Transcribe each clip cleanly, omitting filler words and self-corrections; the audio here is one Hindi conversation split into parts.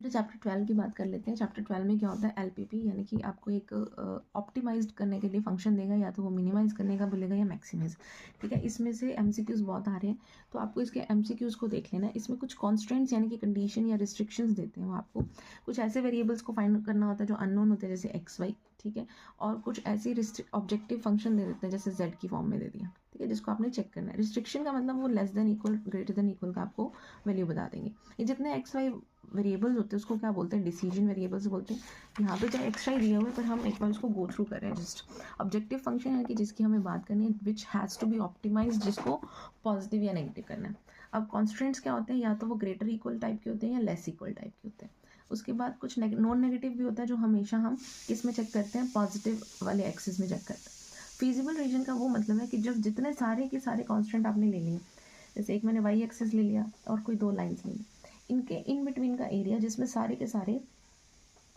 तो चैप्टर 12 की बात कर लेते हैं। चैप्टर 12 में क्या होता है, एलपीपी, यानी कि आपको एक ऑप्टिमाइज्ड करने के लिए फंक्शन देगा, या तो वो मिनिमाइज करने का बोलेगा या मैक्सिमाइज। ठीक है, इसमें से एमसीक्यूज बहुत आ रहे हैं, तो आपको इसके एमसीक्यूज को देख लेना है। इसमें कुछ कॉन्स्टेंट्स यानी कि कंडीशन या रिस्ट्रिक्शंस देते हैं वो आपको। कुछ ऐसे वेरिएबल्स को फाइंड करना होता है जो अननोन होते हैं, जैसे एक्स वाई। ठीक है, और कुछ ऐसी ऑब्जेक्टिव फंक्शन दे देते हैं, जैसे जेड की फॉर्म में दे दिया। ठीक है, जिसको आपने चेक करना है। रिस्ट्रिक्शन का मतलब वो less than equal, greater than equal का आपको वैल्यू बता देंगे। ये जितने एक्स वाई वेरिएबल्स होते हैं उसको क्या बोलते हैं, डिसीजन वेरिएबल्स बोलते हैं। यहाँ पे चाहे एक्स्ट्रा ही दिया हुआ है, पर हम एक बार उसको गो थ्रू कर रहे हैं जस्ट। ऑब्जेक्टिव फंक्शन है कि जिसकी हमें बात करनी है, which has to be optimize, जिसको पॉजिटिव या नेगेटिव करना है। अब कॉन्स्टेंट्स क्या होते हैं, या तो वो ग्रेटर इक्वल टाइप के होते हैं या लेस इक्वल टाइप के होते हैं। उसके बाद कुछ नॉन नेगेटिव भी होता है, जो हमेशा हम किस में चेक करते हैं, पॉजिटिव वाले एक्सिस में चेक करते हैं। फीजिबल रीजन का वो मतलब है कि जब जितने सारे के सारे कॉन्स्टेंट आपने ले लिए, जैसे एक मैंने वाई एक्सिस ले लिया और कोई दो लाइन्स ले ली, इनके इन बिटवीन का एरिया जिसमें सारे के सारे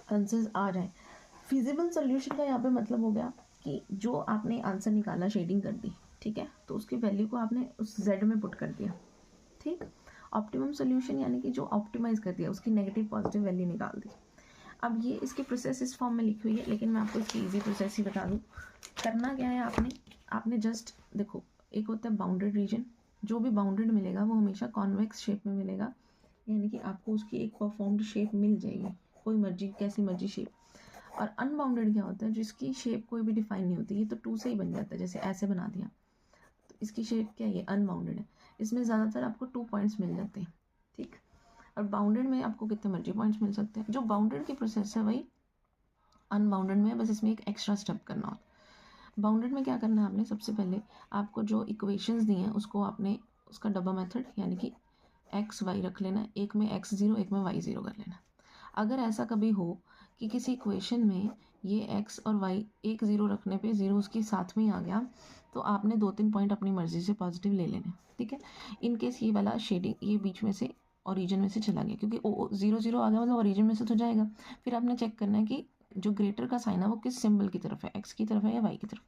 आंसर्स आ जाएं। फिजिबल सोल्यूशन का यहाँ पे मतलब हो गया कि जो आपने आंसर निकाला, शेडिंग कर दी, ठीक है, तो उसकी वैल्यू को आपने उस जेड में पुट कर दिया। ठीक, ऑप्टिमम सोल्यूशन यानी कि जो ऑप्टिमाइज कर दिया, उसकी नेगेटिव पॉजिटिव वैल्यू निकाल दी। अब ये इसकी प्रोसेस इस फॉर्म में लिखी हुई है, लेकिन मैं आपको इसकी ईजी प्रोसेस ही बता दूँ। करना क्या है, आपने जस्ट देखो, एक होता है बाउंडेड रीजन। जो भी बाउंडेड मिलेगा वो हमेशा कॉन्वेक्स शेप में मिलेगा, यानी कि आपको उसकी एक परफॉर्म्ड शेप मिल जाएगी, कोई मर्जी कैसी मर्जी शेप। और अनबाउंडेड क्या होता है, जिसकी शेप कोई भी डिफाइन नहीं होती। ये तो टू से ही बन जाता है, जैसे ऐसे बना दिया, तो इसकी शेप क्या है, ये अनबाउंडेड है। इसमें ज़्यादातर आपको 2 पॉइंट्स मिल जाते हैं। ठीक, और बाउंडेड में आपको कितने मर्जी पॉइंट्स मिल सकते हैं। जो बाउंडेड की प्रोसेस है वही अनबाउंडेड में है, बस इसमें एक एक्स्ट्रा स्टेप करना होता है। बाउंडेड में क्या करना है, आपने सबसे पहले आपको जो इक्वेशंस दी हैं उसको आपने उसका डबल मेथड यानी कि एक्स वाई रख लेना है। एक में एक्स ज़ीरो, एक में वाई ज़ीरो कर लेना। अगर ऐसा कभी हो कि किसी इक्वेशन में ये एक्स और वाई एक ज़ीरो रखने पे ज़ीरो उसके साथ में ही आ गया, तो आपने 2-3 पॉइंट अपनी मर्जी से पॉजिटिव ले लेने। ठीक है, इन केस ये वाला शेडिंग ये बीच में से ओरिजिन में से चला गया, क्योंकि ज़ीरो ज़ीरो आ गया मतलब ओरिजिन में से तो जाएगा। फिर आपने चेक करना है कि जो ग्रेटर का साइन है वो किस सिंबल की तरफ है, एक्स की तरफ है या वाई की तरफ।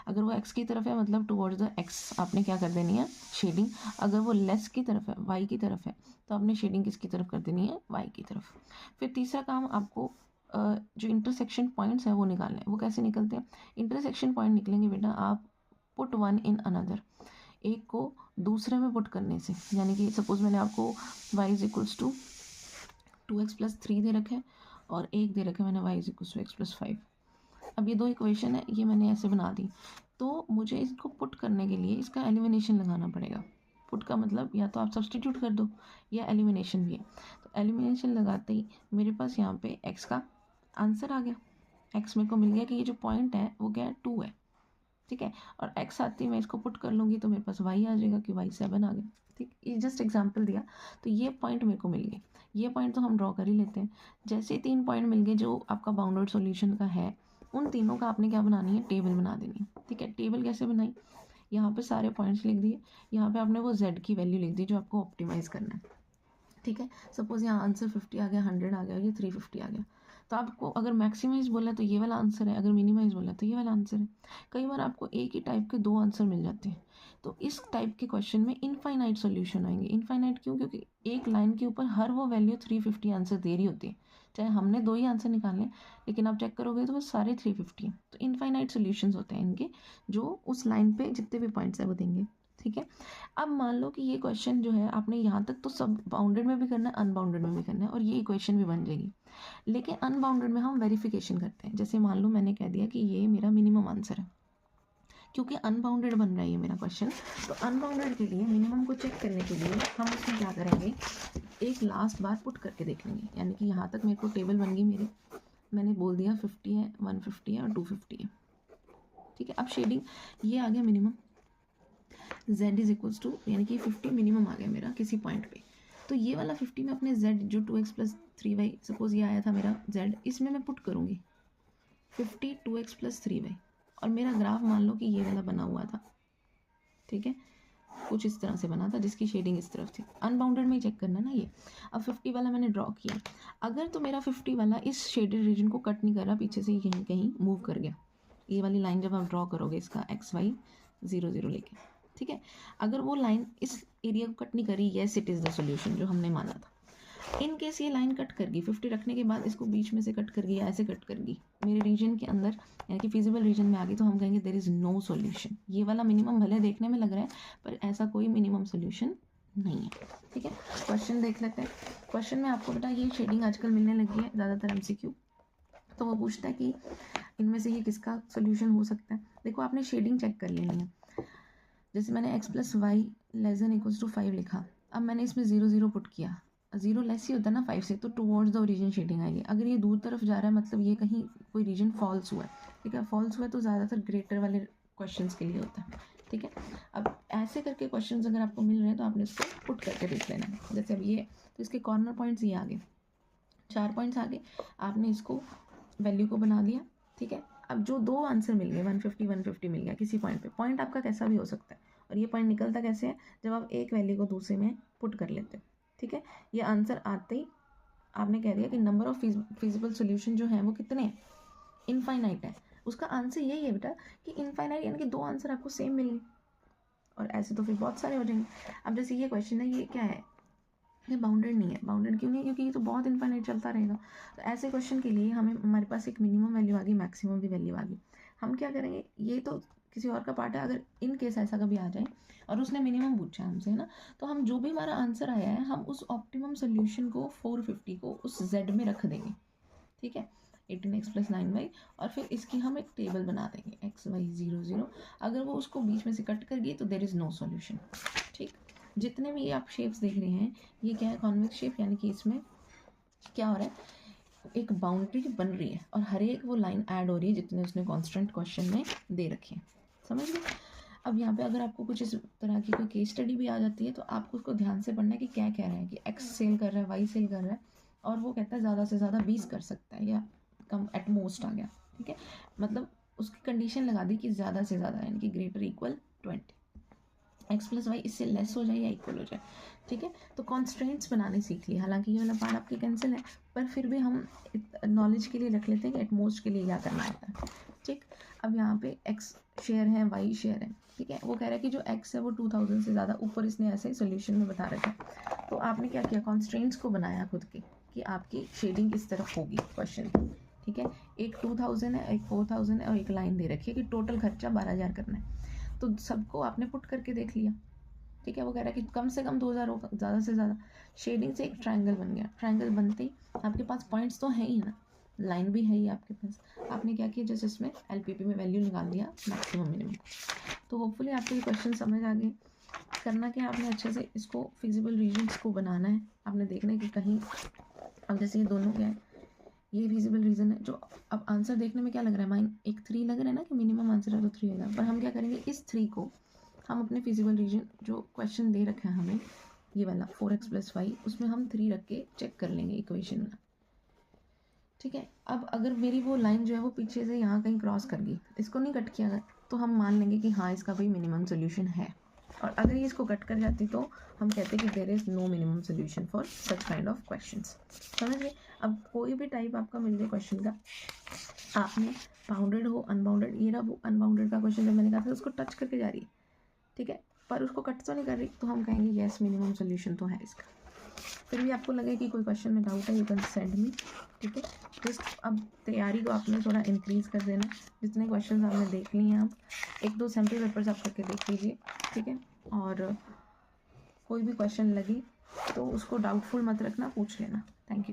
अगर वो एक्स की तरफ है मतलब टुवर्ड्स द एक्स आपने क्या कर देनी है, शेडिंग। अगर वो लेस की तरफ है, वाई की तरफ है, तो आपने शेडिंग किसकी तरफ कर देनी है, वाई की तरफ। फिर तीसरा काम आपको जो इंटरसेक्शन पॉइंट्स है वो निकालने हैं। वो कैसे निकलते हैं, इंटरसेक्शन पॉइंट निकलेंगे बेटा, आप पुट वन इन अनदर, एक को दूसरे में पुट करने से। यानी कि सपोज मैंने आपको y is equals to 2x+3 दे रखे हैं, और एक दे रखे मैंने y is equals to x+5। अब ये दो इक्वेशन है, ये मैंने ऐसे बना दी, तो मुझे इसको पुट करने के लिए इसका एलिमिनेशन लगाना पड़ेगा। पुट का मतलब या तो आप सब्सटीट्यूट कर दो या एलिमिनेशन भी है। तो एलिमिनेशन लगाते ही मेरे पास यहाँ पे x का आंसर आ गया। x मेरे को मिल गया कि ये जो पॉइंट है वो क्या है, 2 है। ठीक है, और x आती मैं इसको पुट कर लूँगी तो मेरे पास y आ जाएगा कि y 7 आ गया। ठीक, ये जस्ट एग्जाम्पल दिया, तो ये पॉइंट मेरे को मिल गए। ये पॉइंट तो हम ड्रॉ कर ही लेते हैं। जैसे ही 3 पॉइंट मिल गए जो आपका बाउंडेड सॉल्यूशन का है, उन तीनों का आपने क्या बनानी है, टेबल बना देनी है। ठीक है, टेबल कैसे बनाई, यहाँ पे सारे पॉइंट्स लिख दिए, यहाँ पे आपने वो z की वैल्यू लिख दी जो आपको ऑप्टिमाइज़ करना है। ठीक है, सपोज यहाँ आंसर 50 आ गया, 100 आ गया, ये 350 आ गया, तो आपको अगर मैक्सिमाइज बोला तो ये वाला आंसर है, अगर मिनिमाइज बोला तो ये वाला आंसर है। कई बार आपको एक ही टाइप के दो आंसर मिल जाते हैं, तो इस टाइप के क्वेश्चन में इनफाइनाइट सॉल्यूशन आएंगे। इनफाइनाइट क्यों, क्योंकि एक लाइन के ऊपर हर वो वैल्यू 350 आंसर दे रही होती है। चाहे हमने दो ही आंसर निकाले, लेकिन आप चेक करोगे तो वो सारे 350 हैं। तो इनफाइनाइट सोल्यूशंस होते हैं इनके, जो उस लाइन पे जितने भी पॉइंट्स है वो देंगे। ठीक है, अब मान लो कि ये क्वेश्चन जो है आपने यहाँ तक तो सब बाउंडेड में भी करना है, अनबाउंडेड में भी करना है, और ये इक्वेशन भी बन जाएगी। लेकिन अनबाउंडेड में हम वेरिफिकेशन करते हैं। जैसे मान लो मैंने कह दिया कि ये मेरा मिनिमम आंसर है, क्योंकि अनबाउंडेड बन रहा है ये मेरा क्वेश्चन। तो अनबाउंडेड के लिए मिनिमम को चेक करने के लिए हम उसमें क्या करेंगे, एक लास्ट बार पुट करके देख लेंगे। यानी कि यहाँ तक मेरे को टेबल बन गई मेरी, मैंने बोल दिया 50 है, 150 है और 250 है। ठीक है, अब शेडिंग ये आ गया minimum, z is equals to, यानी कि 50 मिनिमम आ गया मेरा किसी पॉइंट पे। तो ये वाला 50 में अपने z जो 2x+3y, सपोज ये आया था मेरा z, इसमें मैं पुट करूँगी 50 2x+3y, और मेरा ग्राफ मान लो कि ये वाला बना हुआ था। ठीक है, कुछ इस तरह से बना था जिसकी शेडिंग इस तरफ थी। अनबाउंडेड में ही चेक करना ना ये। अब 50 वाला मैंने ड्रॉ किया, अगर तो मेरा 50 वाला इस शेडेड रीजन को कट नहीं कर रहा, पीछे से कहीं कहीं मूव कर गया, ये वाली लाइन जब आप ड्रॉ करोगे इसका XY 0 0 लेके, ठीक है, अगर वो लाइन इस एरिया को कट नहीं करी, yes it is the solution जो हमने माना था। इन केस ये लाइन कट कर गई 50 रखने के बाद इसको बीच में से कट कर गई, ऐसे कट कर गई, मेरे रीजन के अंदर यानी कि फिजिबल रीजन में आ गई, तो हम कहेंगे देयर इज़ नो सॉल्यूशन। ये वाला मिनिमम भले देखने में लग रहा है पर ऐसा कोई मिनिमम सॉल्यूशन नहीं है। ठीक है, क्वेश्चन देख लेते हैं। क्वेश्चन में आपको बेटा ये शेडिंग आजकल मिलने लगी है ज़्यादातर MCQ, तो वो पूछता है कि इनमें से ये किसका सोल्यूशन हो सकता है। देखो आपने शेडिंग चेक कर लेनी है। जैसे मैंने x + y <= 5 लिखा, अब मैंने इसमें 0 0 पुट किया, 0 लेस ही होता है ना 5 से, तो टुवर्ड्स द ओरिजिन शेडिंग आएगी। अगर ये दूर तरफ जा रहा है मतलब ये कहीं कोई रीजन फॉल्स हुआ है। ठीक है, फॉल्स हुआ है तो ज़्यादातर ग्रेटर वाले क्वेश्चंस के लिए होता है। ठीक है, अब ऐसे करके क्वेश्चंस अगर आपको मिल रहे हैं तो आपने इसको पुट करके देख लेना है। जैसे अब ये तो इसके कॉर्नर पॉइंट्स ये आ गए, 4 पॉइंट्स आ गए, आपने इसको वैल्यू को बना दिया। ठीक है, अब जो दो आंसर मिल गए 150 150 मिल गया किसी पॉइंट पे, पॉइंट आपका कैसा भी हो सकता है, और ये पॉइंट निकलता कैसे है जब आप एक वैल्यू को दूसरे में पुट कर लेते हो। ठीक है, ये आंसर आते ही आपने कह दिया कि नंबर ऑफ फिजिबल सोल्यूशन जो है वो कितने हैं, इनफाइनाइट है। उसका आंसर यही है बेटा कि इनफाइनाइट, यानी कि दो आंसर आपको सेम मिल गए, और ऐसे तो फिर बहुत सारे हो जाएंगे। अब जैसे ये क्वेश्चन है, ये क्या है, ये बाउंडेड नहीं है। बाउंडेड क्यों नहीं है, क्योंकि ये तो बहुत इनफाइनाइट चलता रहेगा। तो ऐसे क्वेश्चन के लिए हमें, हमारे पास एक मिनिमम वैल्यू आ गई, मैक्सिमम भी वैल्यू आ गई। हम क्या करेंगे, ये तो किसी और का पार्ट है, अगर इन केस ऐसा कभी आ जाए और उसने मिनिमम पूछा है हमसे, है ना, तो हम जो भी हमारा आंसर आया है हम उस ऑप्टिमम सोल्यूशन को 450 को उस z में रख देंगे। ठीक है, 18x + 9y, और फिर इसकी हम एक टेबल बना देंगे x y 0 0। अगर वो उसको बीच में से कट कर गई तो देयर इज़ नो सॉल्यूशन। ठीक, जितने भी ये आप शेप्स देख रहे हैं ये क्या है, कॉन्वेक्स शेप, यानी कि इसमें क्या हो रहा है, एक बाउंड्री बन रही है और हर एक वो लाइन ऐड हो रही है जितने उसने कांस्टेंट क्वेश्चन में दे रखे हैं। समझ गए। अब यहाँ पे अगर आपको कुछ इस तरह की कोई केस स्टडी भी आ जाती है तो आपको उसको ध्यान से पढ़ना है कि क्या कह रहा है, कि x सेल कर रहा है, y सेल कर रहा है, और वो कहता है ज़्यादा से ज़्यादा 20 कर सकता है या कम एट मोस्ट आ गया। ठीक है, मतलब उसकी कंडीशन लगा दी कि ज़्यादा से ज़्यादा, यानी कि ग्रेटर इक्वल 20, x + y इससे लेस हो जाए या इक्वल हो जाए। ठीक है, तो कॉन्स्ट्रेंट्स बनाने सीख लिए। हालांकि ये वाला पार्ट आपके कैंसिल है, पर फिर भी हम नॉलेज के लिए रख लेते हैं कि एटमोस्ट के लिए क्या करना होता है। ठीक, अब यहाँ पे x शेयर है, y शेयर है। ठीक है, वो कह रहा है कि जो x है वो 2000 से ज़्यादा ऊपर, इसने ऐसे सोल्यूशन में बता रखा है। तो आपने क्या किया, कॉन्स्ट्रेंट्स को बनाया खुद के कि आपकी शेडिंग किस तरफ होगी क्वेश्चन। ठीक है, एक 2000 है, एक 4000 है, और एक लाइन दे रखी है कि टोटल खर्चा 12,000 करना है। तो सबको आपने पुट करके देख लिया। ठीक है, वो कह रहा है कि कम से कम 2000 होगा, ज़्यादा से ज़्यादा। शेडिंग से एक ट्रायंगल बन गया, ट्रायंगल बनते ही आपके पास पॉइंट्स तो हैं ही ना, लाइन भी है ही आपके पास। आपने क्या किया, जैसे इसमें LPP में वैल्यू निकाल दिया मैक्सिमम मिनिमम। तो होपफुली आपको ये क्वेश्चन समझ आ गए। करना क्या, आपने अच्छे से इसको फिजिबल रीजन्स को बनाना है। आपने देखना है कि कहीं, अब जैसे ये दोनों क्या है, ये फिजिबल रीजन है, जो अब आंसर देखने में क्या लग रहा है, एक 3 लग रहा है ना कि मिनिमम आंसर है तो 3 होगा, पर हम क्या करेंगे, इस 3 को हम अपने फिजिबल रीजन जो क्वेश्चन दे रखा है हमें, ये वाला 4x + y, उसमें हम 3 रख के चेक कर लेंगे इक्वेशन में। ठीक है, अब अगर मेरी वो लाइन जो है वो पीछे से यहाँ कहीं क्रॉस कर गई, इसको नहीं कट किया गया, तो हम मान लेंगे कि हाँ इसका कोई मिनिमम सोल्यूशन है। और अगर ये इसको कट कर जाती तो हम कहते कि there is no minimum solution for such kind of questions. समझ गए। अब कोई भी टाइप आपका मिल जाए क्वेश्चन का, आपने बाउंडेड हो, अनबाउंडेड, ये रहा वो अनबाउंडेड का क्वेश्चन जब मैंने कहा था उसको टच करके जा रही है, ठीक है, पर उसको कट तो नहीं कर रही, तो हम कहेंगे येस मिनिमम सोल्यूशन तो है इसका। फिर भी आपको लगे कि कोई क्वेश्चन में डाउट है, यू कैन सेंड मी। ठीक है, जस्ट अब तैयारी को आपने थोड़ा इंक्रीज़ कर देना। जितने क्वेश्चन आपने देख लिए हैं, आप 1-2 सैम्पल पेपर्स आप करके देख लीजिए। ठीक है, और कोई भी क्वेश्चन लगे तो उसको डाउटफुल मत रखना, पूछ लेना। Thank you.